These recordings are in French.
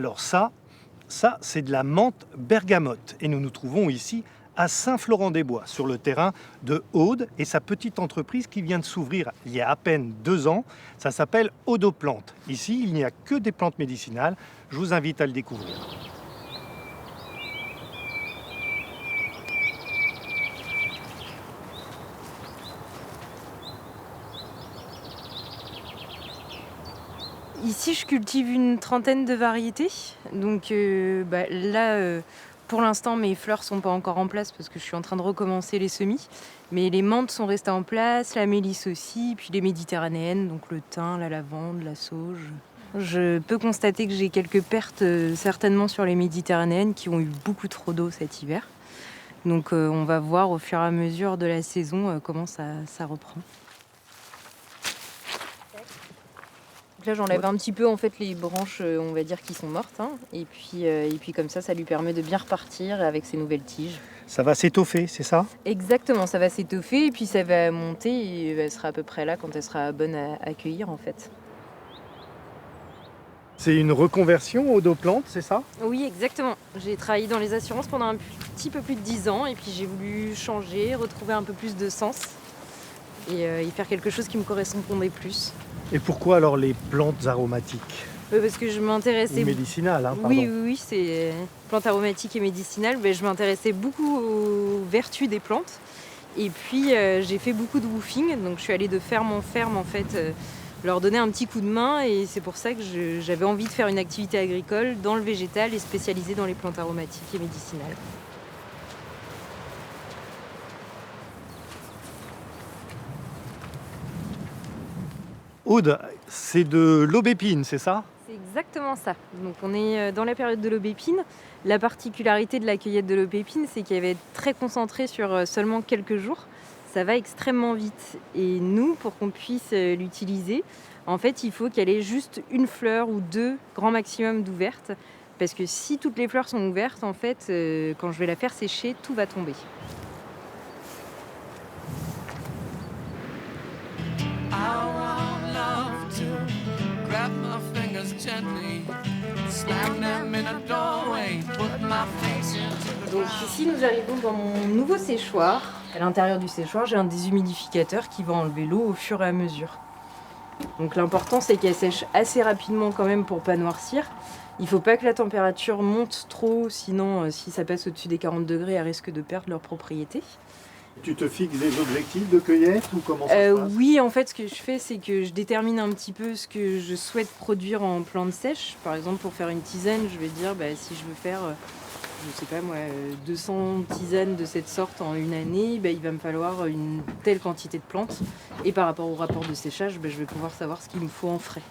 Alors ça c'est de la menthe bergamote. Et nous nous trouvons ici à Saint-Florent-des-Bois, sur le terrain de Aude et sa petite entreprise qui vient de s'ouvrir il y a à peine 2 ans. Ça s'appelle Audoplante. Ici, il n'y a que des plantes médicinales. Je vous invite à le découvrir. Ici, je cultive une trentaine de variétés. Donc là, pour l'instant, mes fleurs sont pas encore en place parce que je suis en train de recommencer les semis. Mais les menthes sont restées en place, la mélisse aussi, puis les méditerranéennes, donc le thym, la lavande, la sauge. Je peux constater que j'ai quelques pertes certainement sur les méditerranéennes qui ont eu beaucoup trop d'eau cet hiver. Donc on va voir au fur et à mesure de la saison comment ça reprend. Donc là, j'enlève un petit peu en fait les branches, on va dire, qui sont mortes. Hein. Et puis comme ça lui permet de bien repartir avec ses nouvelles tiges. Ça va s'étoffer, c'est ça? Exactement, ça va s'étoffer et puis ça va monter et elle sera à peu près là quand elle sera bonne à accueillir en fait. C'est une reconversion Audoplante, c'est ça? Oui, exactement. J'ai travaillé dans les assurances pendant un petit peu plus de 10 ans et puis j'ai voulu changer, retrouver un peu plus de sens et faire quelque chose qui me correspondait plus. Et pourquoi alors les plantes aromatiques? Parce que je m'intéressais... Ou médicinales, hein, pardon. Oui, c'est plantes aromatiques et médicinales. Je m'intéressais beaucoup aux vertus des plantes. Et puis j'ai fait beaucoup de woofing, donc je suis allée de ferme en ferme en fait, leur donner un petit coup de main et c'est pour ça que j'avais envie de faire une activité agricole dans le végétal et spécialisée dans les plantes aromatiques et médicinales. Aude, c'est de l'aubépine, c'est ça? C'est exactement ça. Donc on est dans la période de l'aubépine. La particularité de la cueillette de l'aubépine, c'est qu'elle va être très concentrée sur seulement quelques jours. Ça va extrêmement vite. Et nous, pour qu'on puisse l'utiliser, en fait, il faut qu'elle ait juste une fleur ou 2, grand maximum, d'ouvertes. Parce que si toutes les fleurs sont ouvertes, en fait, quand je vais la faire sécher, tout va tomber. Donc ici nous arrivons dans mon nouveau séchoir. À l'intérieur du séchoir, j'ai un déshumidificateur qui va enlever l'eau au fur et à mesure. Donc l'important c'est qu'elle sèche assez rapidement quand même pour pas noircir. Il faut pas que la température monte trop, sinon si ça passe au-dessus des 40 degrés, elle risque de perdre leurs propriétés. Tu te fixes des objectifs de cueillette ou comment ça se passe? Oui, en fait, ce que je fais, c'est que je détermine un petit peu ce que je souhaite produire en plantes sèches. Par exemple, pour faire une tisane, je vais dire, si je veux faire, je sais pas moi, 200 tisanes de cette sorte en une année, il va me falloir une telle quantité de plantes. Et par rapport au rapport de séchage, je vais pouvoir savoir ce qu'il me faut en frais.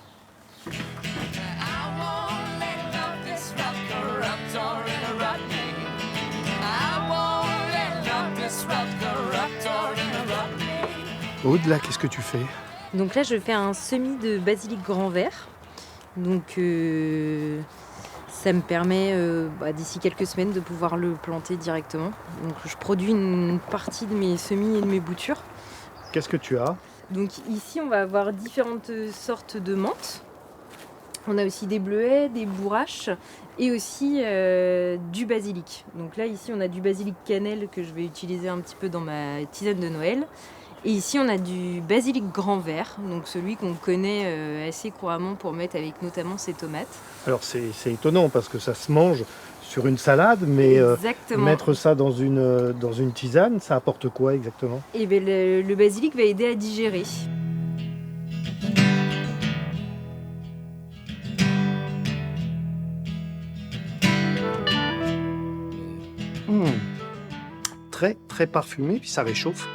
Aude, là, qu'est-ce que tu fais? Donc là, je fais un semis de basilic grand vert. Donc ça me permet d'ici quelques semaines de pouvoir le planter directement. Donc je produis une partie de mes semis et de mes boutures. Qu'est-ce que tu as? Donc ici, on va avoir différentes sortes de menthes. On a aussi des bleuets, des bourraches et aussi du basilic. Donc là, ici, on a du basilic cannelle que je vais utiliser un petit peu dans ma tisane de Noël. Et ici, on a du basilic grand vert, donc celui qu'on connaît assez couramment pour mettre avec notamment ses tomates. Alors c'est étonnant parce que ça se mange sur une salade, mais mettre ça dans une tisane, ça apporte quoi exactement? Et le basilic va aider à digérer. Très très parfumé, puis ça réchauffe.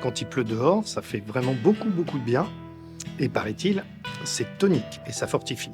Quand il pleut dehors, ça fait vraiment beaucoup de bien. Et paraît-il, c'est tonique et ça fortifie.